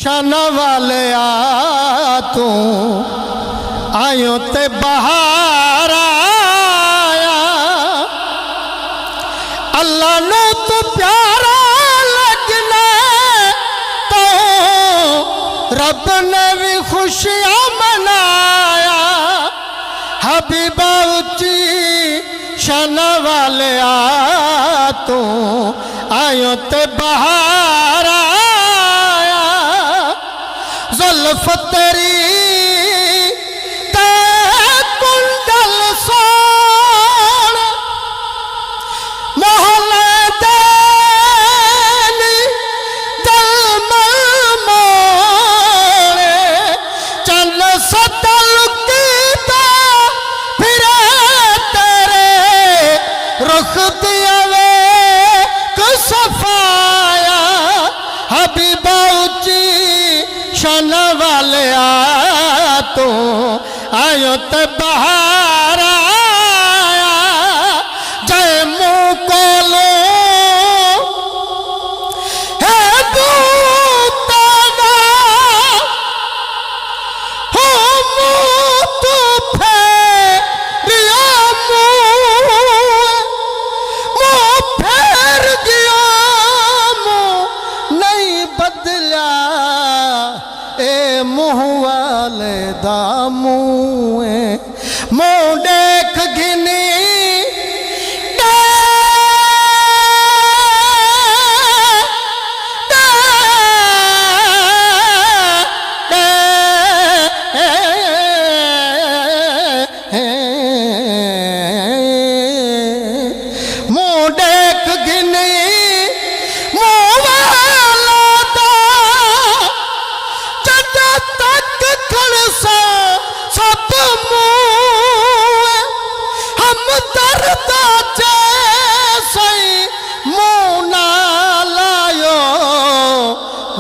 شان والے تو آئیوں تے بہار آیا اللہ نے تو پیارا لگنا تو رب نے بھی خوشیاں منایا حبیبہ اچھی شان والے تو آئیوں تے بہار آیا زلف تیری تے کنڈل سون محلے دینی دل موڑے چند ستل کیتا پھرے تیرے رخ دیا وے صفایا حبیبہ اچھی شان والے تو آئیوں تے بہار آیا جائے منہ کولو ہے بوتانا ہو منہ تو پھیریا پھیر گیا منہ نہیں بدلا اے منہ والے دا منہ دیکھ گھنی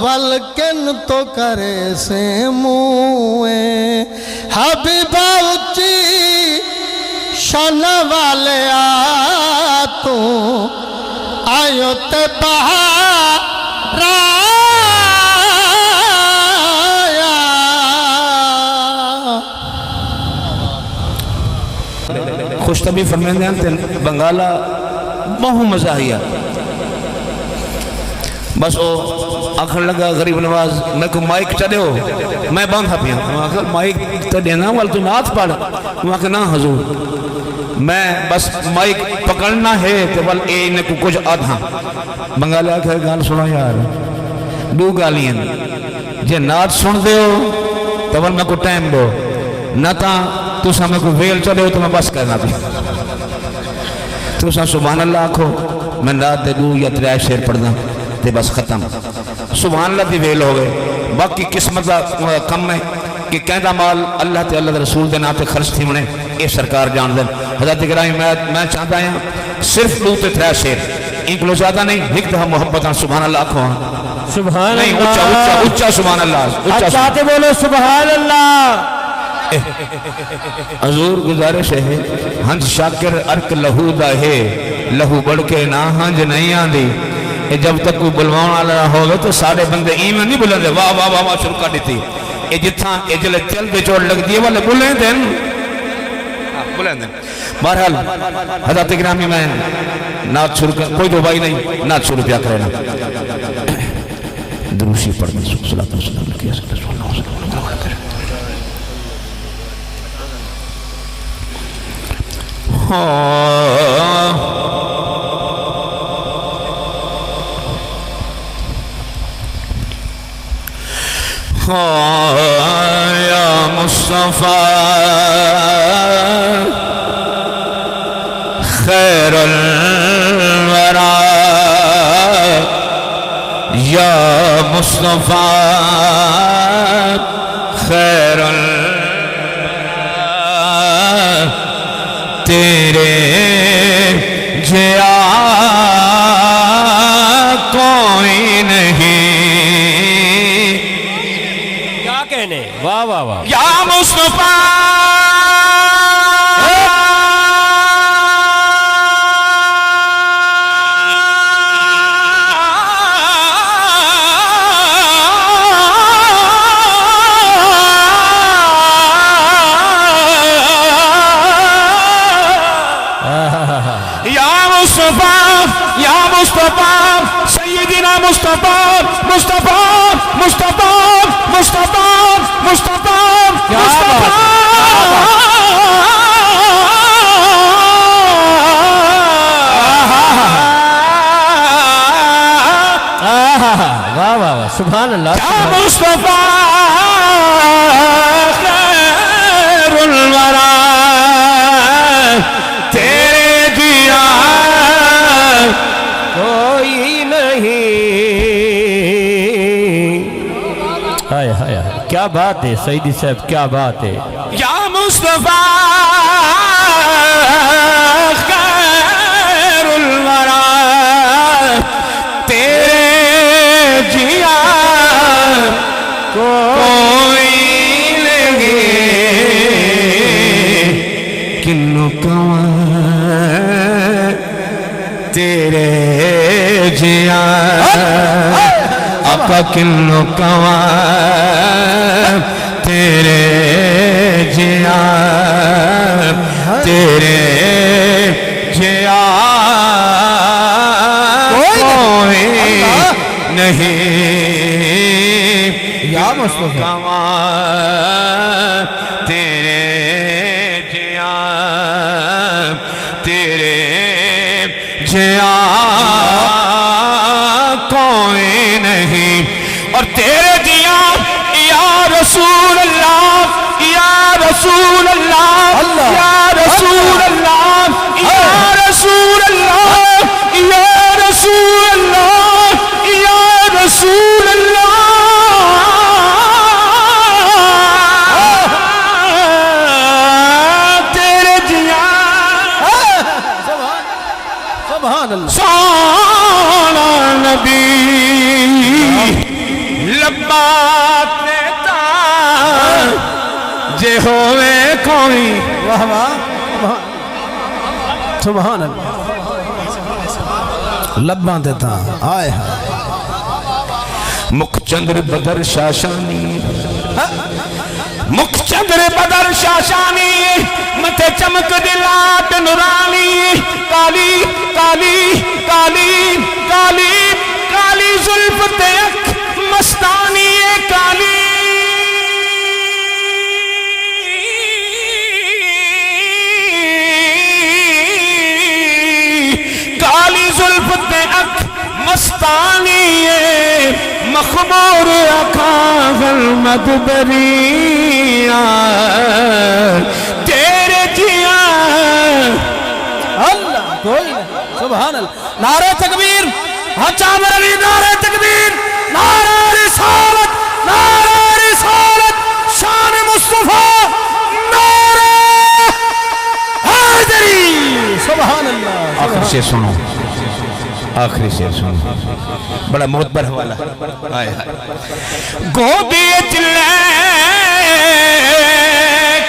ولکن تو کرے سے موئے حبیبہ اچھی شان والے تو آئیوں تے بہار آیا خوش طبی فرمیندے ہیں بنگالا بہت مزہ آیا بس وہ آخر لگا غریب نواز میں کو مائک چڑھے ہو میں باندھا پیا آخر مائک تو دینا وال تو نات پڑھ وہ آخر نا حضور میں بس مائک پکڑنا ہے تو وال اے انہیں کو کچھ آدھا بنگالی آخر گال سنا یار دو گالی ہیں جے نات سن دے ہو تو وال میں کو ٹائم دو نہ تا تو سا میں کو ویل چڑھے ہو تو میں بس کرنا پیا تو سا سبحان اللہ آکھو میں نات دے دو یا ترائے شیر پڑھ دا تے بس ختم سبحان اللہ دی ویل ہوئے باقی قسمت کم ہے کہ کہندہ مال اللہ تے اللہ دے رسول دے ناتے خرچ تھی منے اے سرکار جان دیں حضرت گرامی میں چاہتا ہوں صرف دو تے ترائے شیر ایک لو زیادہ نہیں ایک دہا محبتاں سبحان اللہ آکھو سبحان نہیں اللہ اچھا سبحان اللہ چاہتے بولو سبحان اللہ حضور گزارش ہے ہنس شاکر ارک لہو دا ہے لہو بڑھ کے نہ ہنج نہیں آندی جب تک کوئی بلوان آلہ رہا ہوگا تو سارے بندے ایمان نہیں بلندے واہ واہ واہ واہ شروع کر دیتی اے جتھاں اے جلے چل دے چوڑ لگ دیئے والے بلندے بہرحال حضرت گرامی میں نات شروع کر کوئی دو بھائی نہیں نات شروع پیا کرے نا دروشی پڑھ میں صلی اللہ علیہ وسلم کیا صلی اللہ علیہ وسلم یا مصطفیٰ خیر الورا یا مصطفیٰ خیر الورا تیرے جیا کوئی نہیں واہ واہ واہ یا مصطفیٰ یا مصطفیٰ سیدنا مصطفیٰ مصطفیٰ مصطفیٰ مصطفیٰ مصطفیٰ مصطفیٰ واہ واہ واہ سبحان اللہ یا مصطفیٰ خیر الورا تیرے دیا کوئی نہیں ہائے ہائے ہائے کیا بات ہے سیدی صاحب کیا بات ہے یا مصطفیٰ خیر الورا تیرے جیا کوئی لگے کنو کماں تیرے جیا آقا کنو کماں تیرے جیا تیرے جیا کوئی نہیں یا مصطفیٰ تیرے جیا تیرے جیا کوئی نہیں اور تیرے جیا یا رسول اللہ یا رسول اللہ یا رسول اللہ یا رسول اللہ یا رسول اللہ یا رسول اللہ تیرے جیا سبحان اللہ سونا نبی لبات لیتا جے ہوئے کوئی واہ واہ سبحان اللہ لباں دیتا آئے ہاں مکھ چندر بدر شاشانی مکھ چندر بدر شاشانی متھے چمک دلات نورانی کالی کالی کالی کالی کالی زلف تے اکھ مستانی کالی کالی زلف تے اکھ مستانی مخمور اکھاں ظلمت بریاں تیرے جیا اللہ کوئی نہیں سبحان اللہ نعرہ تکبیر حج عامر علی نعرہ تکبیر نعرہ رسالت شان مصطفیٰ نعرہ حیدری سبحان اللہ آخر سے سنو آخری سے سنو بڑا معتبر حوالہ آئے گودی چلے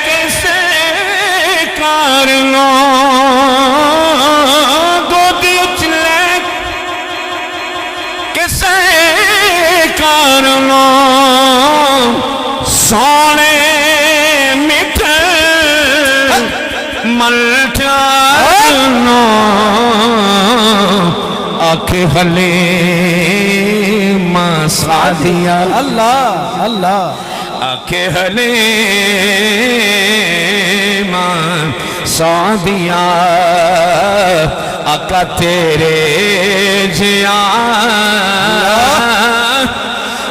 کیسے کارنو گودی چلے کیسے کارنو سونے میٹھے ملٹانو آنکھیں حلیمہ سعدیہ اللہ اللہ آنکھیں حلیمہ سعدیہ آقا تیرے جیا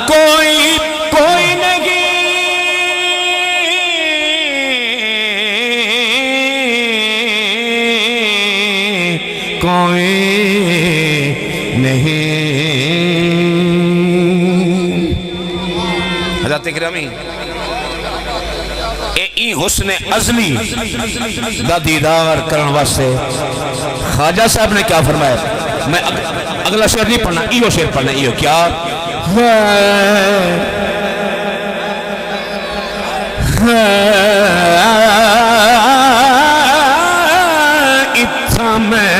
کوئی کوئی نہیں کوئی نہیں حضرت اکرامی ای حسن ازلی دا دیدار کرن واسطے خواجہ صاحب نے کیا فرمایا میں اگلا شعر نہیں پڑھنا ایو شعر پڑھنا ایو کیا اتھا میں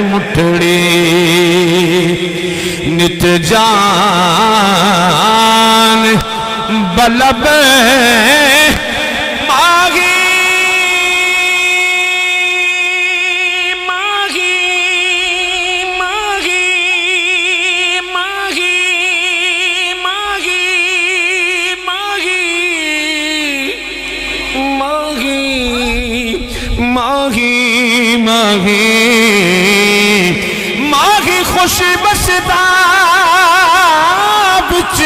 مٹھڑی نت جان بلب ماغی ماغی خوشی بستا بچ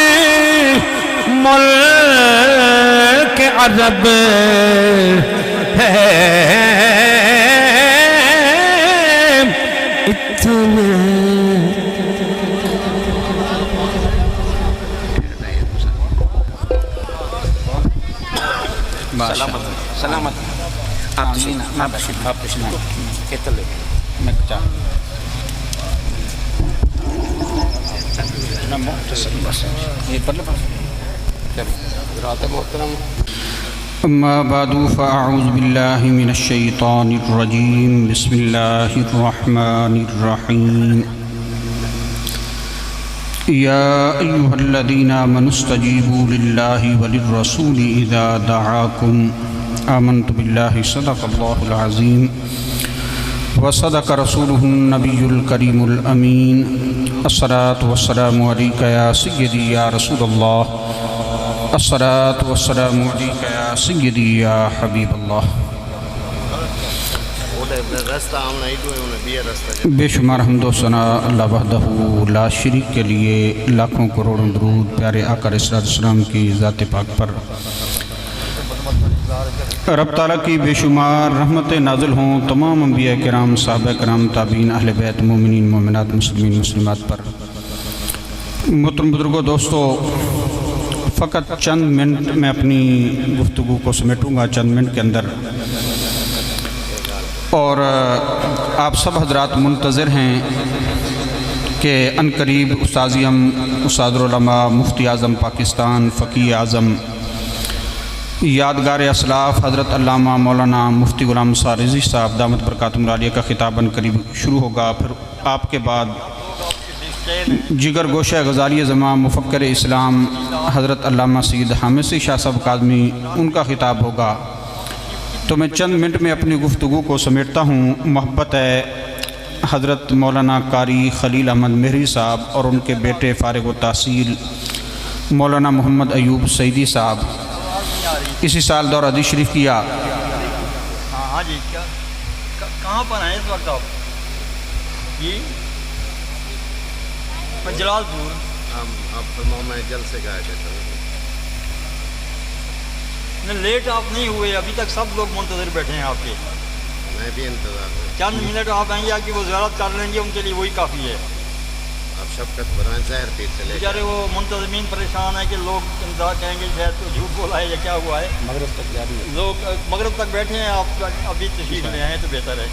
ملک عرب ہے اتنے سلامت آپ اما بعد فاعوذ باللہ من الشیطان الرجیم بسم اللہ الرحمن الرحیم یا ایہا الذین آمنوا استجیبوا للہ وللرسول اذا دعاکم آمنت باللہ صدق اللہ العظیم وصدق رسولہ النبی الکریم الامین الصلاة والسلام علیکہ یا سیدی یا رسول اللہ الصلاة والسلام علیکہ یا سیدی یا حبیب اللہ بے شمار حمد و ثنا اللہ وحدہ لا شریک کے لیے، لاکھوں کروڑوں درود پیارے آقا علیہ السلام کی ذات پاک پر، رب تعالیٰ کی بے شمار رحمت نازل ہوں تمام انبیاء کرام، صحابہ کرام، تابعین، اہل بیت، مومنین، مومنات، مسلمین، مسلمات پر۔ محترم بزرگوں، دوستو، فقط چند منٹ میں اپنی گفتگو کو سمیٹوں گا چند منٹ کے اندر، اور آپ سب حضرات منتظر ہیں کہ عنقریب استاذ اعظم، استاد العلماء، مفتی اعظم پاکستان، فقیہ اعظم، یادگار اسلاف حضرت علامہ مولانا مفتی غلام نثار رضوی صاحب دامت برکاتہم العالیہ کا خطاب عنقریب شروع ہوگا، پھر آپ کے بعد جگر گوشہ غزالی زماں مفکر اسلام حضرت علامہ سید حامد شاہ صاحب کاظمی، ان کا خطاب ہوگا۔ تو میں چند منٹ میں اپنی گفتگو کو سمیٹتا ہوں۔ محبت ہے حضرت مولانا قاری خلیل احمد مہری صاحب اور ان کے بیٹے فارغ التحصیل مولانا محمد ایوب سعیدی صاحب اسی سال دور حدیث شریف کیا۔ ہاں جی، کہاں پر ہیں اس وقت آپ؟ جی میں جلال پور۔ آپ فرماؤ، میں جلد سے گایا کرتا ہوں۔ لیٹ آپ نہیں ہوئے، ابھی تک سب لوگ منتظر بیٹھے ہیں آپ کے۔ میں بھی انتظار ہوں۔ چند منٹ آپ آئیں گے کہ وہ زیارت کر لیں گے، ان کے لیے وہی کافی ہے۔ آپ شفقت فرمائیں، زہر پیر سے لے بیچارے وہ منتظمین پریشان ہیں کہ لوگ انتظار کہیں گے شاید تو جھوٹ بولا ہے یا کیا ہوا ہے۔ مغرب تک جاری ہے، لوگ مغرب تک بیٹھے ہیں، آپ ابھی تشریف لے آئیں تو بہتر ہے۔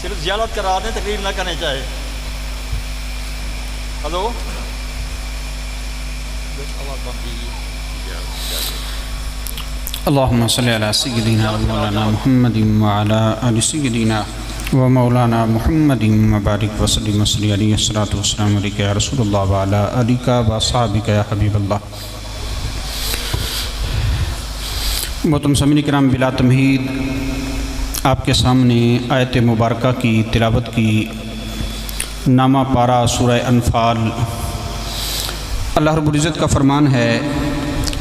صرف زیارت کرا دیں، تقریر نہ کرنے چاہے۔ ہلو، آواز بند کیجیے۔ اللہم صلی علی سیدنا مولانا محمد وعلی آل سیدنا و مولانا محمد مبارک وسلم صلی علیہ الصلاۃ والسلام علیکہ یا رسول اللہ وعلی آلکہ و اصحابکہ یا حبیب اللہ۔ محترم سامعین کرام، بلا تمہید آپ کے سامنے آیت مبارکہ کی تلاوت کی۔ نامہ پارہ سورہ انفال۔ اللہ رب العزت کا فرمان ہے،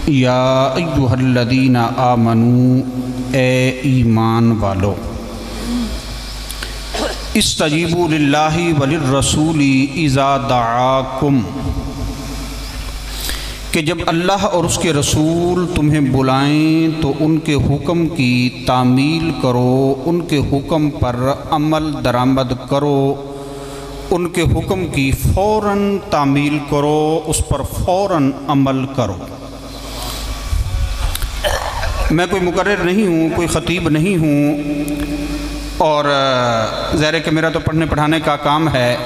یا ایہا الذین آمنوا، اے ایمان والو، استجیبوا للہ وللرسول اذا دعاکم، کہ جب اللہ اور اس کے رسول تمہیں بلائیں تو ان کے حکم کی تعمیل کرو، ان کے حکم پر عمل درآمد کرو، ان کے حکم کی فوراً تعمیل کرو، اس پر فوراً عمل کرو۔ میں کوئی مقرر نہیں ہوں، کوئی خطیب نہیں ہوں، اور ظاہر ہے کہ میرا تو پڑھنے پڑھانے کا کام ہے۔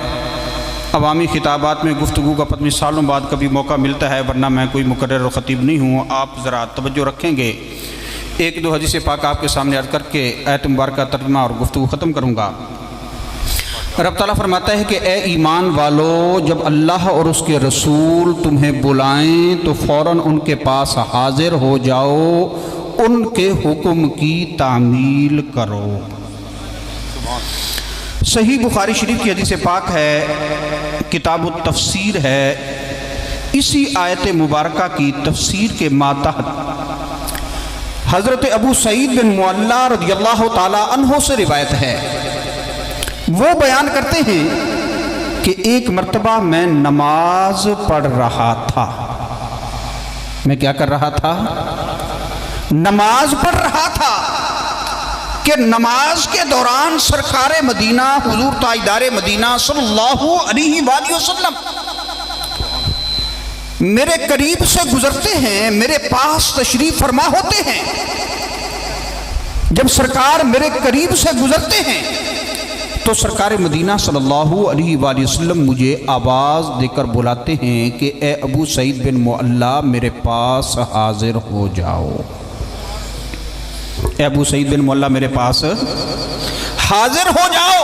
عوامی خطابات میں گفتگو کا پتہ سالوں بعد کبھی موقع ملتا ہے، ورنہ میں کوئی مقرر اور خطیب نہیں ہوں۔ آپ ذرا توجہ رکھیں گے، ایک دو حدیث پاک آپ کے سامنے عرض کر کے آیت مبارکہ ترجمہ اور گفتگو ختم کروں گا۔ رب تعالیٰ فرماتا ہے کہ اے ایمان والو، جب اللہ اور اس کے رسول تمہیں بلائیں تو فوراً ان کے پاس حاضر ہو جاؤ، ان کے حکم کی تعمیل کرو۔ صحیح بخاری شریف کی حدیث پاک ہے، کتاب التفسیر ہے، اسی آیت مبارکہ کی تفسیر کے ماتحت حضرت ابو سعید بن معلّہ رضی اللہ تعالی عنہ سے روایت ہے۔ وہ بیان کرتے ہیں کہ ایک مرتبہ میں نماز پڑھ رہا تھا. میں کیا کر رہا تھا؟ نماز پڑھ رہا تھا کہ نماز کے دوران سرکار مدینہ حضور تاجدار مدینہ صلی اللہ علیہ وآلہ وسلم میرے قریب سے گزرتے ہیں، میرے پاس تشریف فرما ہوتے ہیں. جب سرکار میرے قریب سے گزرتے ہیں تو سرکار مدینہ صلی اللہ علیہ وآلہ وسلم مجھے آواز دے کر بلاتے ہیں کہ اے ابو سعید بن معلا میرے پاس حاضر ہو جاؤ. اے ابو سعید بن معلا میرے پاس حاضر ہو جاؤ.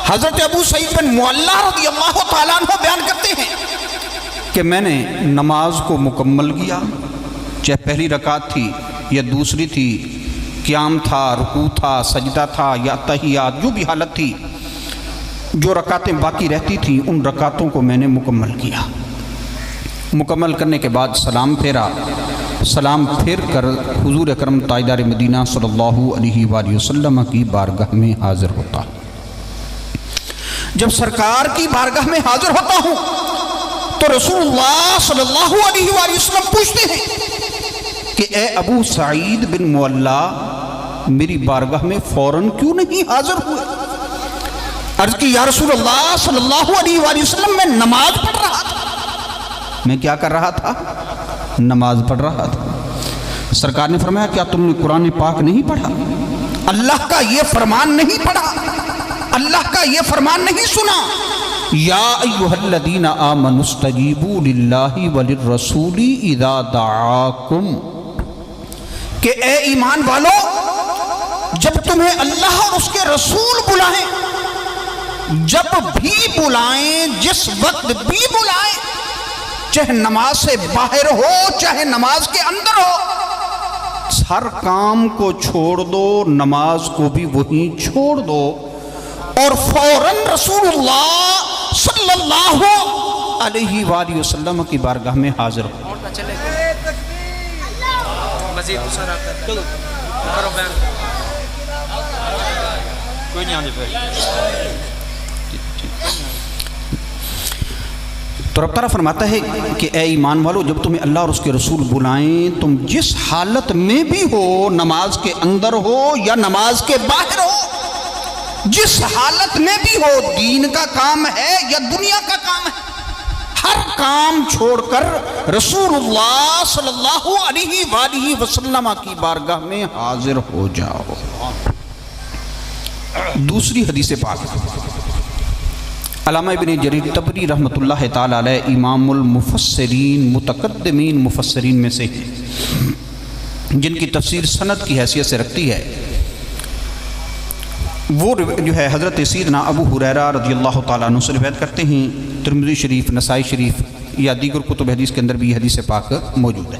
حضرت ابو سعید بن معلا رضی اللہ تعالیٰ عنہ بیان کرتے ہیں کہ میں نے نماز کو مکمل کیا، چاہے پہلی رکعت تھی یا دوسری تھی، قیام تھا، رکوع تھا، سجدہ تھا یا تحیات، جو بھی حالت تھی، جو رکعتیں باقی رہتی تھیں ان رکعتوں کو میں نے مکمل کیا. مکمل کرنے کے بعد سلام پھیرا. سلام پھیر کر حضور اکرم تاجدار مدینہ صلی اللہ علیہ وآلہ وسلم کی بارگاہ میں حاضر ہوتا. جب سرکار کی بارگاہ میں حاضر ہوتا ہوں تو رسول اللہ صلی اللہ علیہ وآلہ وسلم پوچھتے ہیں کہ اے ابو سعید بن معلا میری بارگاہ میں فوراً کیوں نہیں حاضر ہوئے؟ عرض کی یا رسول اللہ صلی اللہ علیہ وآلہ وسلم میں نماز پڑھ رہا تھا. میں کیا کر رہا تھا؟ نماز پڑھ رہا تھا. سرکار نے فرمایا کیا تم نے قرآن پاک نہیں پڑھا؟ اللہ کا یہ فرمان نہیں پڑھا؟ اللہ کا یہ فرمان نہیں سنا؟ یا ایھا الذین آمنوا استجیبوا للہ وللرسول اذا دعاکم، کہ اے ایمان والو جب تمہیں اللہ اور اس کے رسول بلائیں، جب بھی بلائیں، جس وقت بھی بلائیں، چاہے نماز سے باہر ہو چاہے نماز کے اندر ہو، ہر کام کو چھوڑ دو، نماز کو بھی وہیں چھوڑ دو اور فوراً رسول اللہ صلی اللہ علیہ وآلہ وسلم کی بارگاہ میں حاضر ہو. کوئی نہیں آنے پہ. تو رب تعالیٰ فرماتا ہے کہ اے ایمان والو جب تمہیں اللہ اور اس کے رسول بلائیں تم جس حالت میں بھی ہو، نماز کے اندر ہو یا نماز کے باہر ہو، جس حالت میں بھی ہو، دین کا کام ہے یا دنیا کا کام ہے، ہر کام چھوڑ کر رسول اللہ صلی اللہ علیہ وآلہ وسلم کی بارگاہ میں حاضر ہو جاؤ. دوسری حدیث پاک علامہ ابن جریر طبری رحمۃ اللہ تعالی علیہ امام المفسرین متقدمین مفسرین میں سے جن کی تفسیر سند کی حیثیت سے رکھتی ہے، وہ جو ہے حضرت سیدنا ابو ہریرہ رضی اللہ تعالیٰ عنہ سے روایت کرتے ہیں. ترمذی شریف، نسائی شریف یا دیگر کتب حدیث کے اندر بھی یہ حدیث پاک موجود ہے.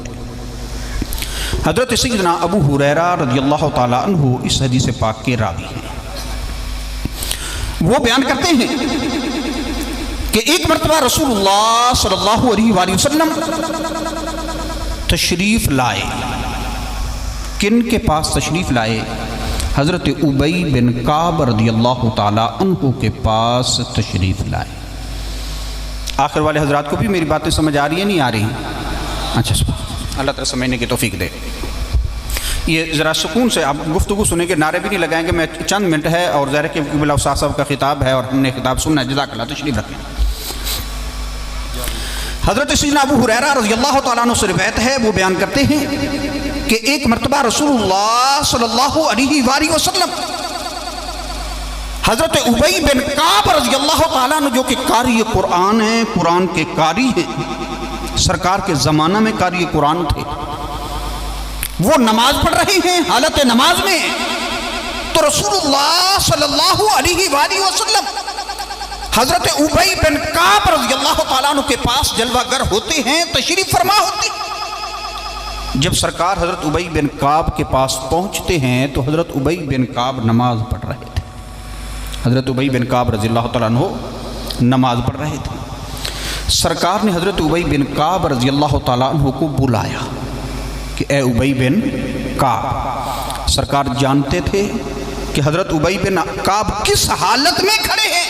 حضرت سیدنا ابو ہریرہ رضی اللہ تعالیٰ عنہ اس حدیث پاک کے راوی ہیں. وہ بیان کرتے ہیں کہ ایک مرتبہ رسول اللہ صلی اللہ علیہ وآلہ وسلم تشریف لائے. کن کے پاس تشریف لائے؟ حضرت ابی بن کعب رضی اللہ تعالیٰ عنہ کے پاس تشریف لائے. آخر والے حضرات کو بھی میری باتیں سمجھ آ رہی ہیں نہیں آ رہی؟ اچھا اللہ تعالیٰ سمجھنے کی توفیق دے. یہ ذرا سکون سے آپ گفتگو سنیں گے، نعرے بھی نہیں لگائیں گے. میں چند منٹ ہے اور ظاہر کہ بلا استاد صاحب کا خطاب ہے اور ہم نے خطاب سننا ہے. جزاک اللہ، تشریف رکھیں. حضرت سیدنا ابو ہریرہ رضی اللہ تعالیٰ عنہ سے روایت ہے، وہ بیان کرتے ہیں کہ ایک مرتبہ رسول اللہ صلی اللہ علیہ وآلہ وسلم حضرت ابی بن کعب رضی اللہ تعالیٰ عنہ جو کہ قاری قرآن ہیں، قرآن کے قاری ہیں، سرکار کے زمانہ میں قاری قرآن تھے، وہ نماز پڑھ رہے ہیں، حالت نماز میں. تو رسول اللہ صلی اللہ علیہ وآلہ وسلم حضرت ابی بن کعب رضی اللہ تعالیٰ عنہ کے پاس جلوہ گر ہوتے ہیں، تشریف فرما ہوتے ہیں. جب سرکار حضرت ابی بن کعب کے پاس پہنچتے ہیں تو حضرت ابی بن کعب نماز پڑھ رہے تھے. حضرت ابی بن کعب رضی اللہ تعالیٰ عنہ نماز پڑھ رہے تھے. سرکار نے حضرت ابی بن کعب رضی اللہ تعالیٰ عنہ کو بلایا کہ اے ابی بن کعب. سرکار جانتے تھے کہ حضرت ابی بن کعب کس حالت میں کھڑے ہیں.